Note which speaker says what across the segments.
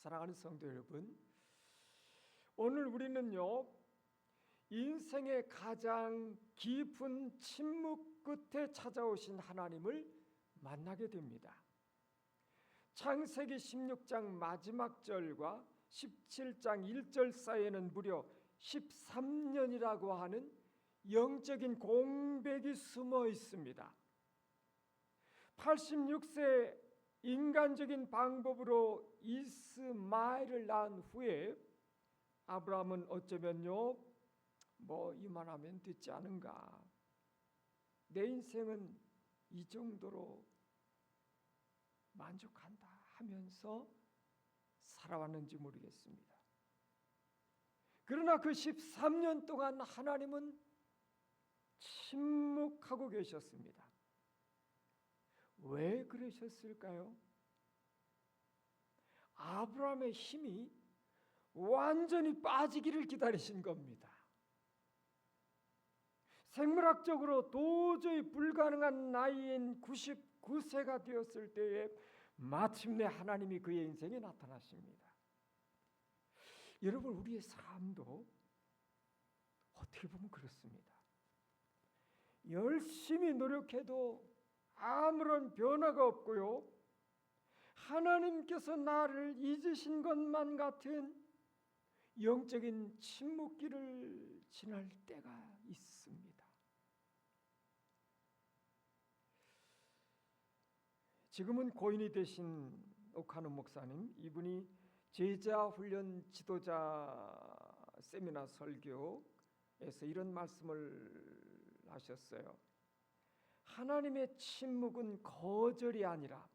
Speaker 1: 사랑하는 성도 여러분, 오늘 우리는요 인생의 가장 깊은 침묵 끝에 찾아오신 하나님을 만나게 됩니다. 창세기 16장 마지막 절과 17장 1절 사이에는 무려 13년이라고 하는 영적인 공백이 숨어 있습니다. 86세 인간적인 방법으로 이스마엘을 낳은 후에 아브라함은 어쩌면요 이만하면 됐지 않은가, 내 인생은 이 정도로 만족한다 하면서 살아왔는지 모르겠습니다. 그러나 그 13년 동안 하나님은 침묵하고 계셨습니다. 왜 그러셨을까요? 아브라함의 힘이 완전히 빠지기를 기다리신 겁니다. 생물학적으로 도저히 불가능한 나이인 99세가 되었을 때에 마침내 하나님이 그의 인생에 나타나십니다. 여러분, 우리의 삶도 어떻게 보면 그렇습니다. 열심히 노력해도 아무런 변화가 없고요, 하나님께서 나를 잊으신 것만 같은 영적인 침묵기를 지날 때가 있습니다. 지금은 고인이 되신 옥하는 목사님, 이분이 제자훈련 지도자 세미나 설교에서 이런 말씀을 하셨어요. 하나님의 침묵은 거절이 아니라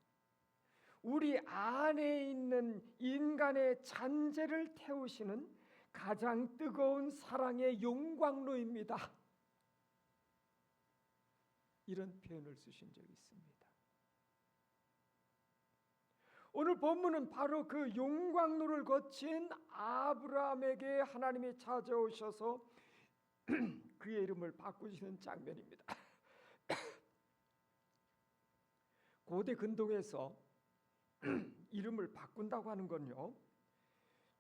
Speaker 1: 우리 안에 있는 인간의 잔재를 태우시는 가장 뜨거운 사랑의 용광로입니다. 이런 표현을 쓰신 적이 있습니다. 오늘 본문은 바로 그 용광로를 거친 아브라함에게 하나님이 찾아오셔서 그의 이름을 바꾸시는 장면입니다. 고대 근동에서 이름을 바꾼다고 하는 건요,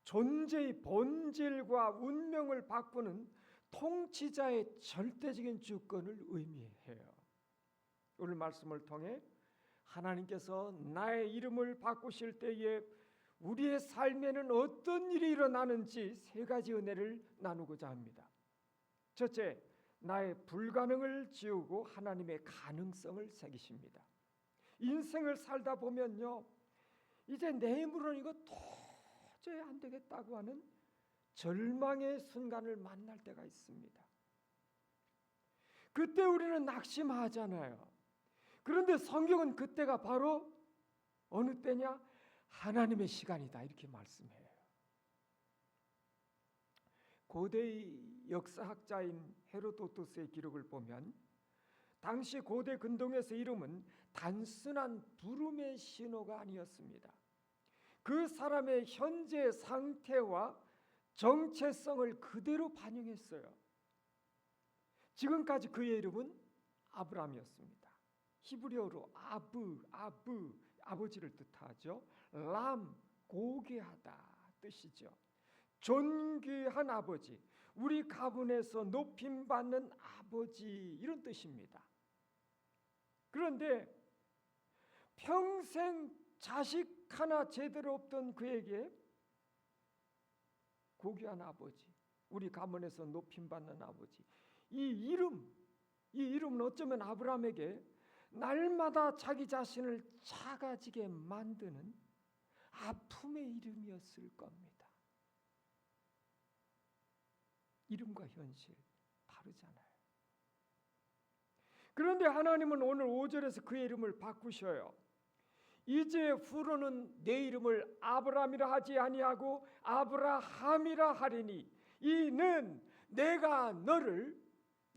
Speaker 1: 존재의 본질과 운명을 바꾸는 통치자의 절대적인 주권을 의미해요. 오늘 말씀을 통해 하나님께서 나의 이름을 바꾸실 때에 우리의 삶에는 어떤 일이 일어나는지 세 가지 은혜를 나누고자 합니다. 첫째, 나의 불가능을 지우고 하나님의 가능성을 새기십니다. 인생을 살다 보면요, 이제 내 힘으로는 이거 도저히 안 되겠다고 하는 절망의 순간을 만날 때가 있습니다. 그때 우리는 낙심하잖아요. 그런데 성경은 그때가 바로 어느 때냐? 하나님의 시간이다, 이렇게 말씀해요. 고대의 역사학자인 헤로도토스의 기록을 보면 당시 고대 근동에서 이름은 단순한 부름의 신호가 아니었습니다. 그 사람의 현재 상태와 정체성을 그대로 반영했어요. 지금까지 그의 이름은 아브라함이었습니다. 히브리어로 아버지를 뜻하죠. 람, 고귀하다 뜻이죠. 존귀한 아버지, 우리 가문에서 높임받는 아버지, 이런 뜻입니다. 그런데 평생 자식 하나 제대로 없던 그에게 고귀한 아버지, 우리 가문에서 높임받는 아버지, 이 이름은 어쩌면 아브라함에게 날마다 자기 자신을 작아지게 만드는 아픔의 이름이었을 겁니다. 이름과 현실 다르잖아요. 그런데 하나님은 오늘 5절에서 그의 이름을 바꾸셔요. 이제 후로는 내 이름을 아브라함이라 하지 아니하고 아브라함이라 하리니 이는 내가 너를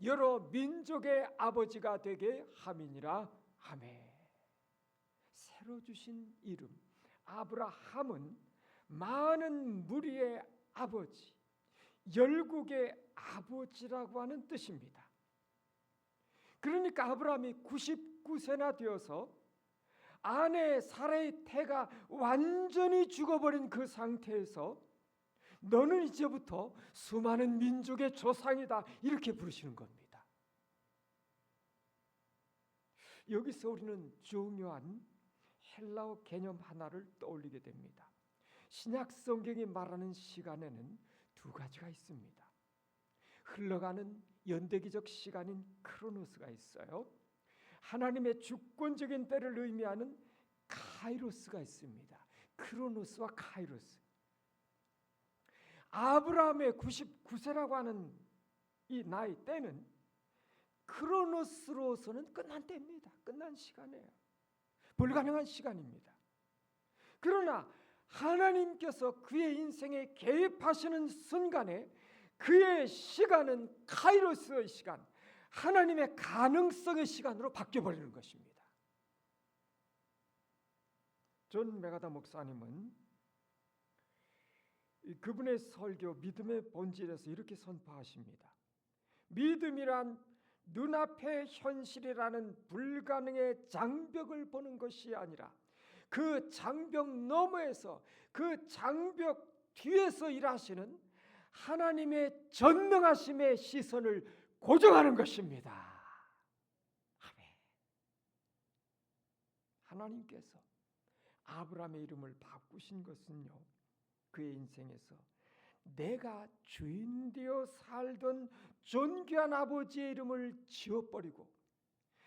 Speaker 1: 여러 민족의 아버지가 되게 함이니라. 아멘. 새로 주신 이름 아브라함은 많은 무리의 아버지, 열국의 아버지라고 하는 뜻입니다. 그러니까 아브라함이 99세나 되어서 아내 사라의 태가 완전히 죽어버린 그 상태에서 너는 이제부터 수많은 민족의 조상이다 이렇게 부르시는 겁니다. 여기서 우리는 중요한 헬라어 개념 하나를 떠올리게 됩니다. 신약 성경이 말하는 시간에는 두 가지가 있습니다. 흘러가는 연대기적 시간인 크로노스가 있어요. 하나님의 주권적인 때를 의미하는 카이로스가 있습니다. 크로노스와 카이로스. 아브라함의 99세라고 하는 이 나이 때는 크로노스로서는 끝난 때입니다. 끝난 시간이에요. 불가능한 시간입니다. 그러나 하나님께서 그의 인생에 개입하시는 순간에 그의 시간은 카이로스의 시간, 하나님의 가능성의 시간으로 바뀌어버리는 것입니다. 존 메가다 목사님은 그분의 설교 믿음의 본질에서 이렇게 선포하십니다. 믿음이란 눈앞의 현실이라는 불가능의 장벽을 보는 것이 아니라 그 장벽 너머에서 그 장벽 뒤에서 일하시는 하나님의 전능하심의 시선을 고정하는 것입니다. 아멘. 하나님께서 아브라함의 이름을 바꾸신 것은요, 그의 인생에서 내가 주인 되어 살던 존귀한 아버지의 이름을 지워버리고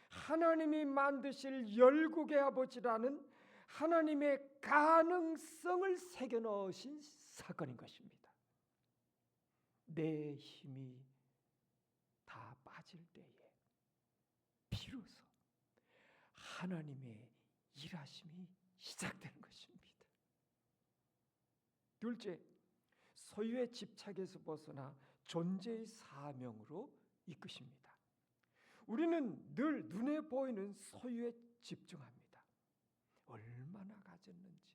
Speaker 1: 하나님이 만드실 열국의 아버지라는 하나님의 가능성을 새겨 넣으신 사건인 것입니다. 내 힘이 다 빠질 때에 비로소 하나님의 일하심이 시작되는 것입니다. 둘째, 소유의 집착에서 벗어나 존재의 사명으로 이끄십니다. 우리는 늘 눈에 보이는 소유에 집중합니다. 얼마나 가졌는지,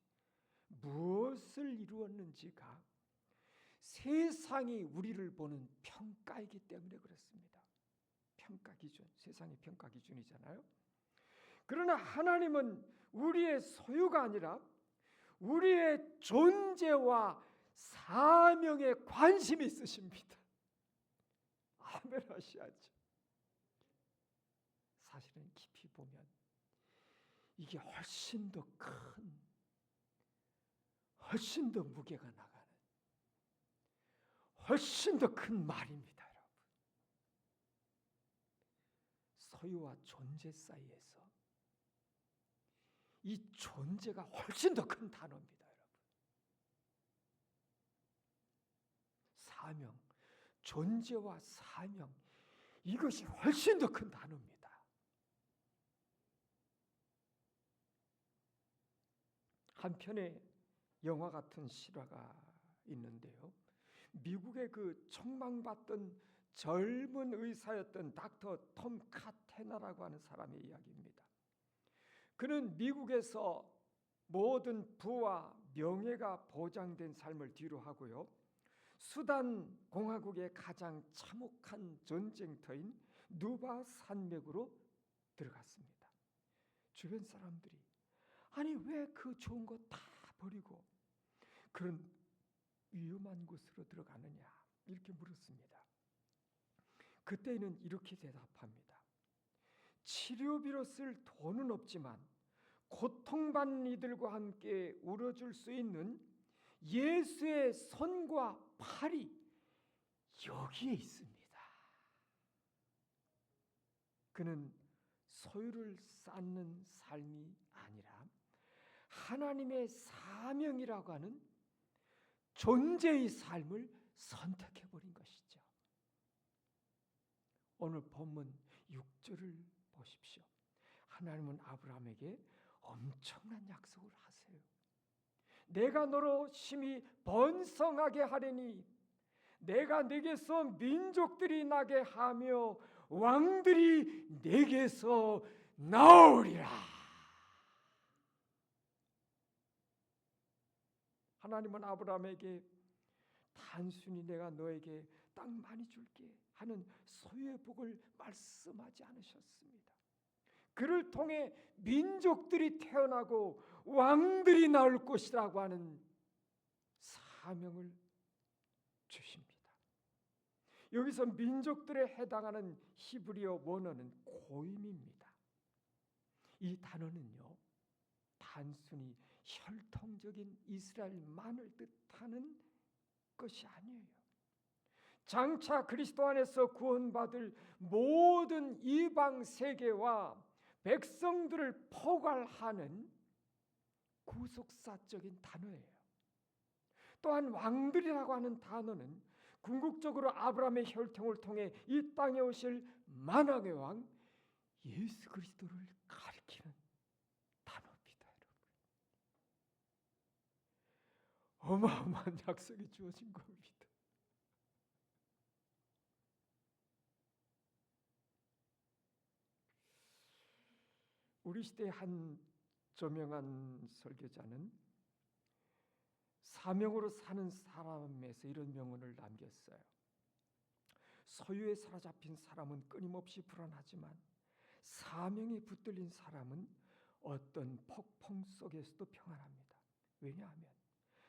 Speaker 1: 무엇을 이루었는지가 세상이 우리를 보는 평가이기 때문에 그렇습니다. 평가 기준, 세상의 평가 기준이잖아요. 그러나 하나님은 우리의 소유가 아니라 우리의 존재와 사명에 관심이 있으십니다. 아멘 하셔야죠. 사실은 깊이 보면 이게 훨씬 더 큰, 훨씬 더 무게가 나가는, 훨씬 더 큰 말입니다, 여러분. 소유와 존재 사이에서 이 존재가 훨씬 더 큰 단어입니다, 여러분. 사명, 존재와 사명, 이것이 훨씬 더 큰 단어입니다. 한편의 영화 같은 실화가 있는데요. 미국의 그 촉망받던 젊은 의사였던 닥터 톰 카테나라고 하는 사람의 이야기입니다. 그는 미국에서 모든 부와 명예가 보장된 삶을 뒤로 하고요, 수단 공화국의 가장 참혹한 전쟁터인 누바 산맥으로 들어갔습니다. 주변 사람들이 아니 왜 그 좋은 거 다 버리고 그런 위험한 곳으로 들어가느냐 이렇게 물었습니다. 그때는 이렇게 대답합니다. 치료비로 쓸 돈은 없지만 고통받는 이들과 함께 울어줄 수 있는 예수의 손과 팔이 여기에 있습니다. 그는 소유를 쌓는 삶이 아니라 하나님의 사명이라고 하는 존재의 삶을 선택해버린 것이죠. 오늘 본문 6절을 보십시오. 하나님은 아브라함에게 엄청난 약속을 하세요. 내가 너로 심히 번성하게 하리니 내가 네게서 민족들이 나게 하며 왕들이 네게서 나오리라. 하나님은 아브라함에게 단순히 내가 너에게 땅 많이 줄게 하는 소유의 복을 말씀하지 않으셨습니다. 그를 통해 민족들이 태어나고 왕들이 나올 것이라고 하는 사명을 주십니다. 여기서 민족들에 해당하는 히브리어 원어는 고임입니다. 이 단어는요, 단순히 혈통적인 이스라엘만을 뜻하는 것이 아니에요. 장차 그리스도 안에서 구원받을 모든 이방 세계와 백성들을 포괄하는 구속사적인 단어예요. 또한 왕들이라고 하는 단어는 궁극적으로 아브라함의 혈통을 통해 이 땅에 오실 만왕의 왕 예수 그리스도를 가리키는 단어입니다. 여러분, 어마어마한 약속이 주어진 겁니다. 우리 시대의 한 저명한 설교자는 사명으로 사는 사람에서 이런 명언을 남겼어요. 소유에 사로잡힌 사람은 끊임없이 불안하지만 사명에 붙들린 사람은 어떤 폭풍 속에서도 평안합니다. 왜냐하면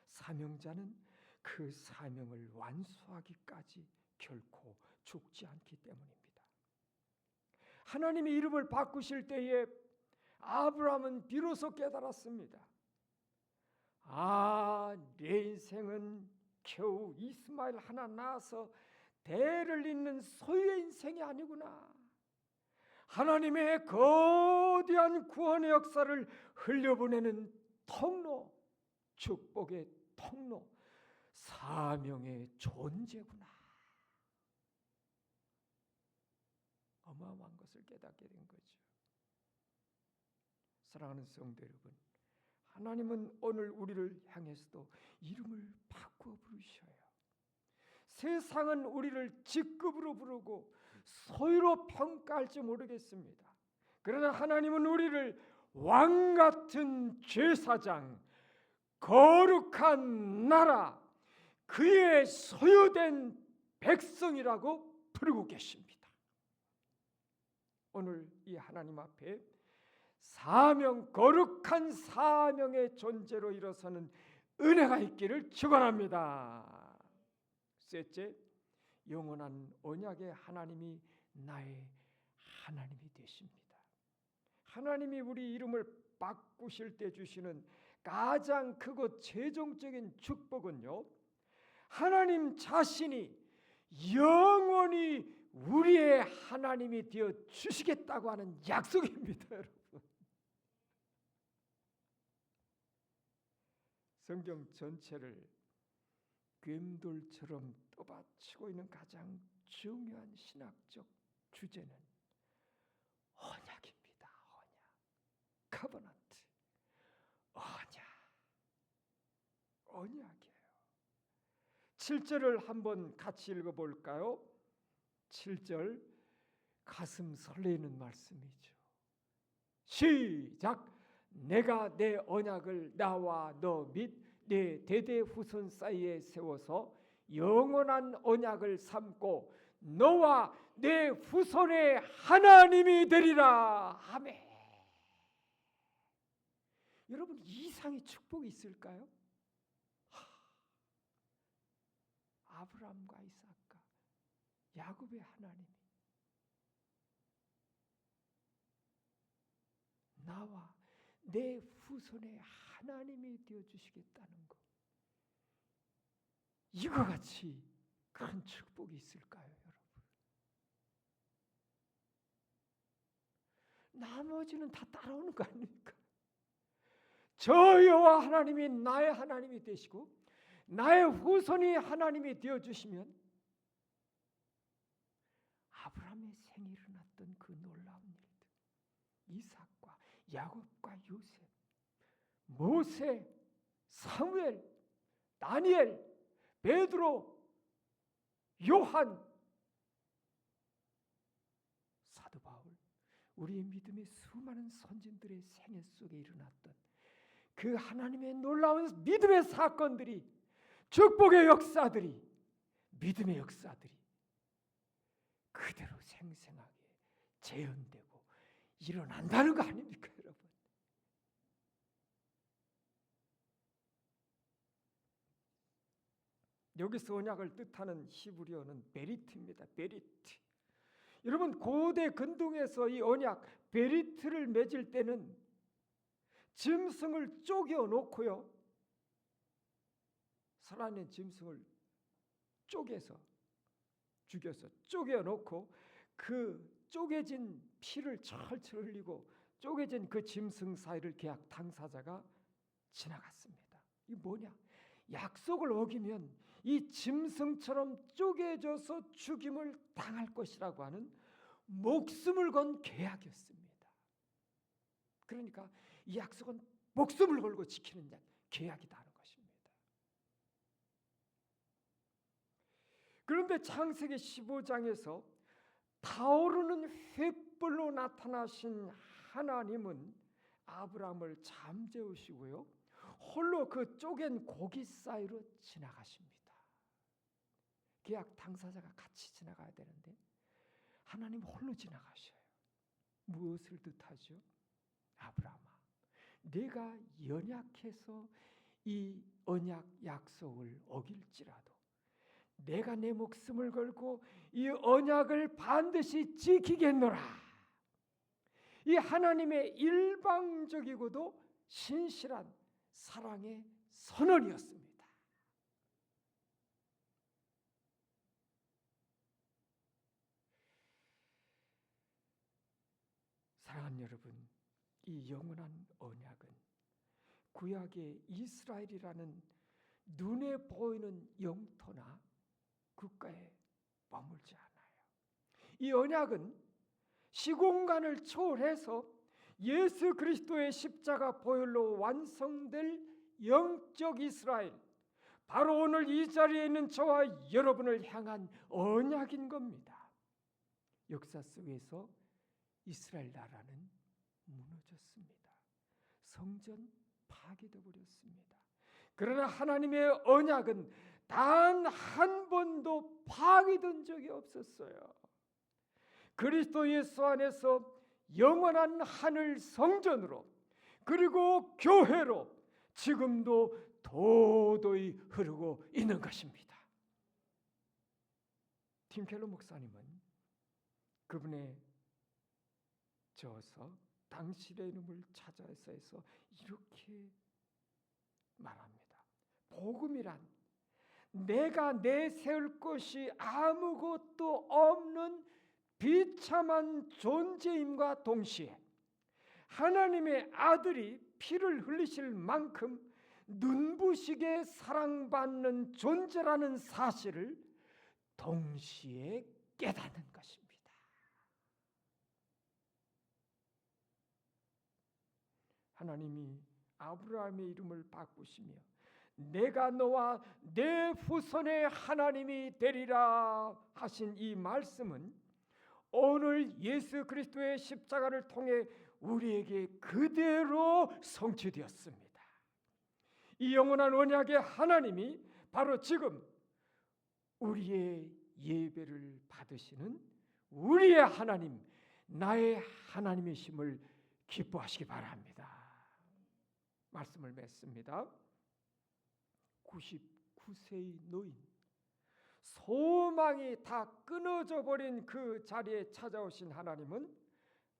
Speaker 1: 사명자는 그 사명을 완수하기까지 결코 죽지 않기 때문입니다. 하나님의 이름을 바꾸실 때에 아브라함은 비로소 깨달았습니다. 내 인생은 겨우 이스마엘 하나 낳아서 대를 잇는 소유의 인생이 아니구나. 하나님의 거대한 구원의 역사를 흘려보내는 통로, 축복의 통로, 사명의 존재구나. 어마어마한 것을 깨닫게 된 거죠. 사랑하는 성도 여러분, 하나님은 오늘 우리를 향해서도 이름을 바꾸어 부르셔요. 세상은 우리를 직급으로 부르고 소유로 평가할지 모르겠습니다. 그러나 하나님은 우리를 왕같은 제사장, 거룩한 나라, 그의 소유된 백성이라고 부르고 계십니다. 오늘 이 하나님 앞에 거룩한 사명의 존재로 일어서는 은혜가 있기를 축원합니다. 셋째, 영원한 언약의 하나님이 나의 하나님이 되십니다. 하나님이 우리 이름을 바꾸실 때 주시는 가장 크고 최종적인 축복은요, 하나님 자신이 영원히 우리의 하나님이 되어 주시겠다고 하는 약속입니다. 여러분, 성경 전체를 괸돌처럼 떠받치고 있는 가장 중요한 신학적 주제는 언약입니다. 언약, 커버넌트, 언약이에요. 7절을 한번 같이 읽어볼까요? 7절, 가슴 설레는 말씀이죠. 시작! 내가 내 언약을 나와 너 및 내 대대 후손 사이에 세워서 영원한 언약을 삼고 너와 내 후손의 하나님이 되리라. 아멘. 여러분, 이상의 축복이 있을까요? 아브라함과 이삭과 야곱의 하나님이 나와 내 후손의 하나님이 되어주시겠다는 것, 이와 같이 큰 축복이 있을까요, 여러분? 나머지는 다 따라오는 거 아닙니까? 저 여호와 하나님이 나의 하나님이 되시고 나의 후손이 하나님이 되어주시면 아브라함의 생에 일어났던 그 놀라운 일들, 이삭과 야곱과 요셉, 모세, 사무엘, 다니엘, 베드로, 요한, 사도 바울, 우리의 믿음의 수많은 선진들의 생애 속에 일어났던 그 하나님의 놀라운 믿음의 사건들이, 축복의 역사들이, 믿음의 역사들이 그대로 생생하게 재현되고 일어난다는 거 아닙니까, 여러분? 여기서 언약을 뜻하는 히브리어는 베리트입니다. 베리트. 여러분, 고대 근동에서 이 언약 베리트를 맺을 때는 짐승을 쪼개 놓고요, 살아있는 짐승을 쪼개서 죽여서 쪼개 놓고 그 쪼개진 피를 철철 흘리고 쪼개진 그 짐승 사이를 계약 당사자가 지나갔습니다. 이게 뭐냐? 약속을 어기면 이 짐승처럼 쪼개져서 죽임을 당할 것이라고 하는 목숨을 건 계약이었습니다. 그러니까 이 약속은 목숨을 걸고 지키는 계약이다 하는 것입니다. 그런데 창세기 15장에서 타오르는 횃불로 나타나신 하나님은 아브라함을 잠재우시고요, 홀로 그 쪼갠 고기 사이로 지나가십니다. 계약 당사자가 같이 지나가야 되는데 하나님 홀로 지나가셔요. 무엇을 뜻하죠? 아브라함아, 내가 연약해서 이 언약 약속을 어길지라도 내가 내 목숨을 걸고 이 언약을 반드시 지키겠노라. 이 하나님의 일방적이고도 신실한 사랑의 선언이었습니다. 사랑하는 여러분, 이 영원한 언약은 구약의 이스라엘이라는 눈에 보이는 영토나 국가에 머물지 않아요. 이 언약은 시공간을 초월해서 예수 그리스도의 십자가 보혈로 완성될 영적 이스라엘, 바로 오늘 이 자리에 있는 저와 여러분을 향한 언약인 겁니다. 역사 속에서 이스라엘 나라는 무너졌습니다. 성전 파괴되어 버렸습니다. 그러나 하나님의 언약은 단 한 번도 파괴된 적이 없었어요. 그리스도 예수 안에서 영원한 하늘 성전으로, 그리고 교회로 지금도 도도히 흐르고 있는 것입니다. 팀 켈러 목사님은 그분의 저서 당신의 이름을 찾아서 해서 이렇게 말합니다. 복음이란 내가 내세울 것이 아무것도 없는 비참한 존재임과 동시에 하나님의 아들이 피를 흘리실 만큼 눈부시게 사랑받는 존재라는 사실을 동시에 깨닫는 것입니다. 하나님이 아브라함의 이름을 바꾸시며 내가 너와 내 후손의 하나님이 되리라 하신 이 말씀은 오늘 예수 그리스도의 십자가를 통해 우리에게 그대로 성취되었습니다. 이 영원한 언약의 하나님이 바로 지금 우리의 예배를 받으시는 우리의 하나님, 나의 하나님이심을 기뻐하시기 바랍니다. 말씀을 맺습니다. 99세의 노인, 소망이 다 끊어져 버린 그 자리에 찾아오신 하나님은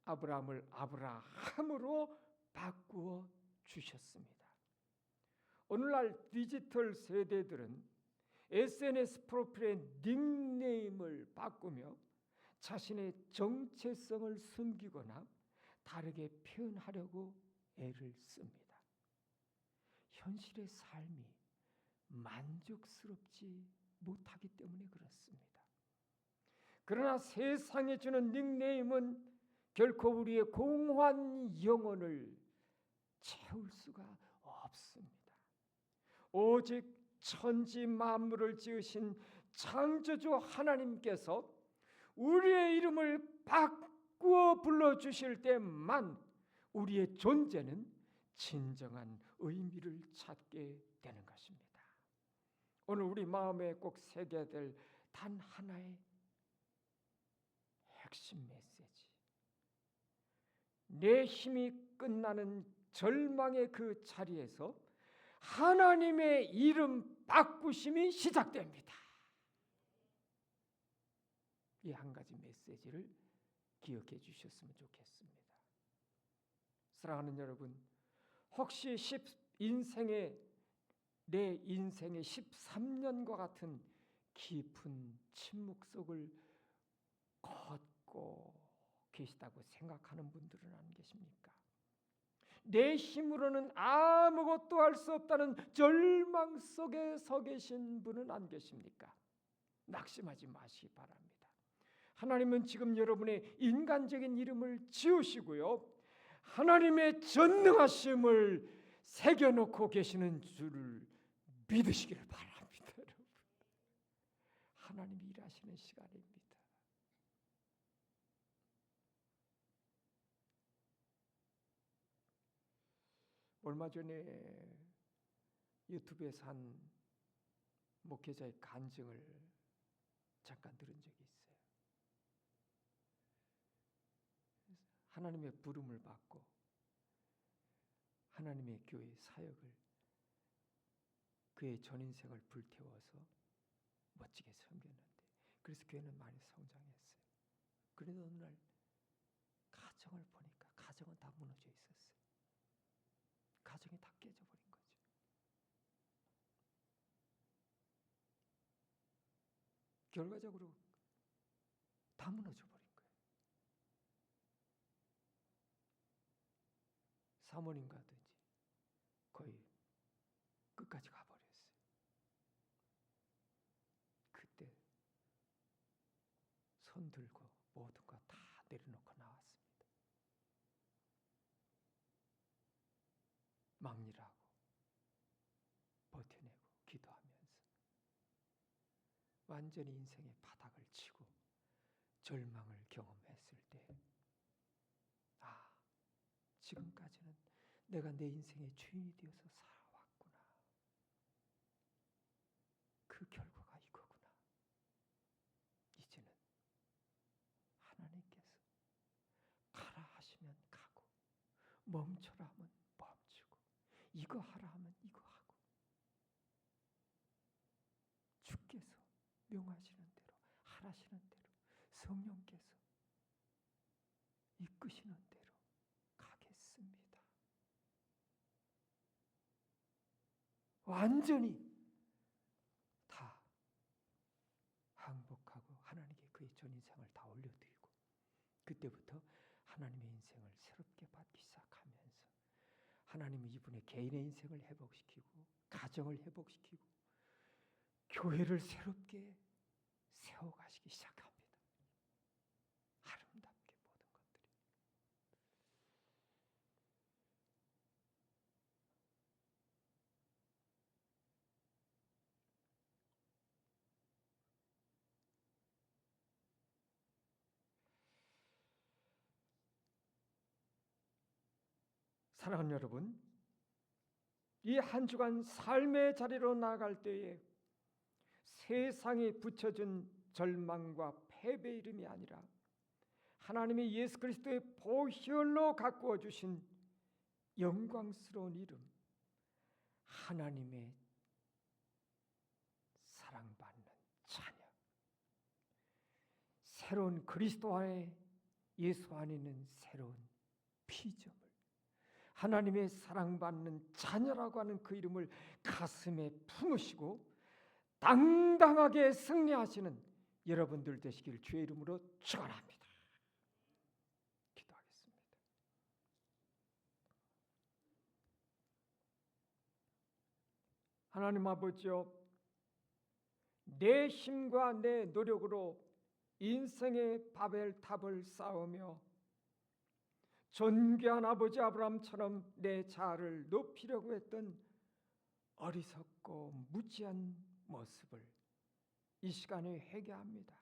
Speaker 1: 아브라함을 아브라함으로 바꾸어 주셨습니다. 오늘날 디지털 세대들은 SNS 프로필의 닉네임을 바꾸며 자신의 정체성을 숨기거나 다르게 표현하려고 애를 씁니다. 현실의 삶이 만족스럽지 못하기 때문에 그렇습니다. 그러나 세상이 주는 닉네임은 결코 우리의 공허한 영혼을 채울 수가 없습니다. 오직 천지 만물을 지으신 창조주 하나님께서 우리의 이름을 바꾸어 불러주실 때만 우리의 존재는 진정한 의미를 찾게 되는 것입니다. 오늘 우리 마음에 꼭 새겨야 될 단 하나의 핵심 메시지, 내 힘이 끝나는 절망의 그 자리에서 하나님의 이름 바꾸심이 시작됩니다. 이 한 가지 메시지를 기억해 주셨으면 좋겠습니다. 사랑하는 여러분, 혹시 내 인생의 13년과 같은 깊은 침묵 속을 걷고 계시다고 생각하는 분들은 안 계십니까? 내 힘으로는 아무것도 할 수 없다는 절망 속에 서 계신 분은 안 계십니까? 낙심하지 마시기 바랍니다. 하나님은 지금 여러분의 인간적인 이름을 지우시고요, 하나님의 전능하심을 새겨놓고 계시는 줄을 믿으시기를 바랍니다. 여러분, 하나님이 일하시는 시간입니다. 얼마 전에 유튜브에서 한 목회자의 간증을 잠깐 들은 적이 있어요. 하나님의 부름을 받고 하나님의 교회 사역을, 그의 전인생을 불태워서 멋지게 섬겼는데, 그래서 교회는 많이 성장했어요. 그런데 어느 날 가정을 보니까 가정은 다 무너져 있었어요. 가정이 다 깨져버린 거죠. 결과적으로 다 무너져 버린 거예요. 사모님 가든지 거의 끝까지 가버렸어요. 그때 손 들고 모든 거 다 내려놓고 나왔습니다. 막일하고 버텨내고 기도하면서 완전히 인생의 바닥을 치고 절망을 경험했을 때, 지금까지는 내가 내 인생의 주인이 되어서 살아왔구나. 그 결과가 이거구나. 이제는 하나님께서 가라 하시면 가고, 멈춰라 하면 멈추고, 이거 하라 하면 이거 하고, 주께서 명하시는 대로, 하라시는 대로, 성령께서 이끄시는 대로 가겠습니다. 완전히 다 항복하고 하나님께 그의 전인생을 다 올려드리고, 그때부터 하나님의 인생을 새롭게 받기 시작하면서 하나님은 이분의 개인의 인생을 회복시키고, 가정을 회복시키고, 교회를 새롭게 세워가시기 시작합니다. 아름답게 모든 것들이. 사랑하는 여러분, 이 한 주간 삶의 자리로 나아갈 때에 세상에 붙여준 절망과 패배 이름이 아니라 하나님의 예수 그리스도의 보혈로 가꾸어 주신 영광스러운 이름, 하나님의 사랑받는 자녀, 새로운 그리스도 안에, 예수 안에 있는 새로운 피조물, 하나님의 사랑받는 자녀라고 하는 그 이름을 가슴에 품으시고 당당하게 승리하시는 여러분들 되시길 주의 이름으로 축원합니다. 기도하겠습니다. 하나님 아버지여, 내 힘과 내 노력으로 인생의 바벨탑을 쌓으며 존귀한 아버지 아브라함처럼 내 자아를 높이려고 했던 어리석고 무지한 모습을 이 시간에 회개합니다.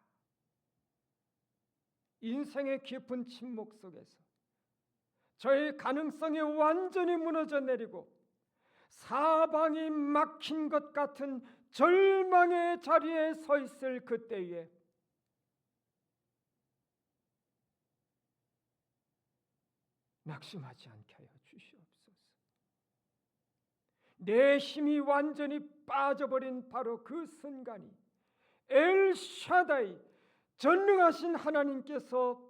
Speaker 1: 인생의 깊은 침묵 속에서 저의 가능성이 완전히 무너져 내리고 사방이 막힌 것 같은 절망의 자리에 서 있을 그때에 낙심하지 않게 하여 주시옵소서. 내 힘이 완전히 빠져버린 바로 그 순간이 엘샤다이 전능하신 하나님께서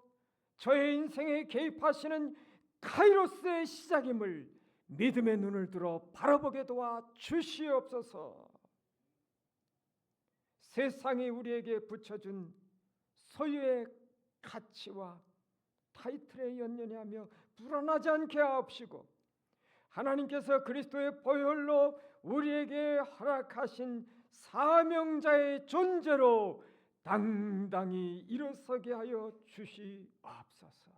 Speaker 1: 저의 인생에 개입하시는 카이로스의 시작임을 믿음의 눈을 들어 바라보게 도와 주시옵소서. 세상이 우리에게 붙여준 소유의 가치와 타이틀에 연연하며 불안하지 않게 하옵시고, 하나님께서 그리스도의 보혈로 우리에게 허락하신 사명자의 존재로 당당히 일어서게 하여 주시옵소서.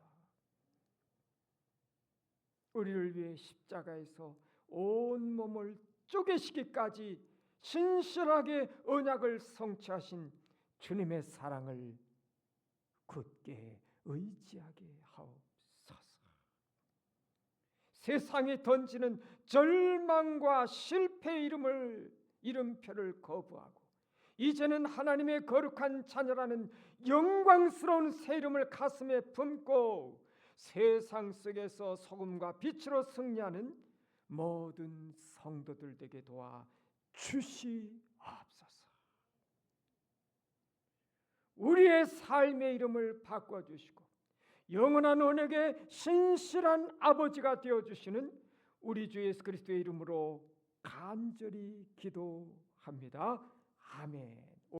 Speaker 1: 우리를 위해 십자가에서 온 몸을 쪼개시기까지 신실하게 언약을 성취하신 주님의 사랑을 굳게 의지하게 하옵소서. 세상이 던지는 절망과 실패의 이름표를 거부하고 이제는 하나님의 거룩한 자녀라는 영광스러운 새 이름을 가슴에 품고 세상 속에서 소금과 빛으로 승리하는 모든 성도들 되게 도와 주시옵소서. 우리의 삶의 이름을 바꿔주시고 영원한 언약의 신실한 아버지가 되어주시는 우리 주 예수 그리스도의 이름으로 간절히 기도합니다. 아멘.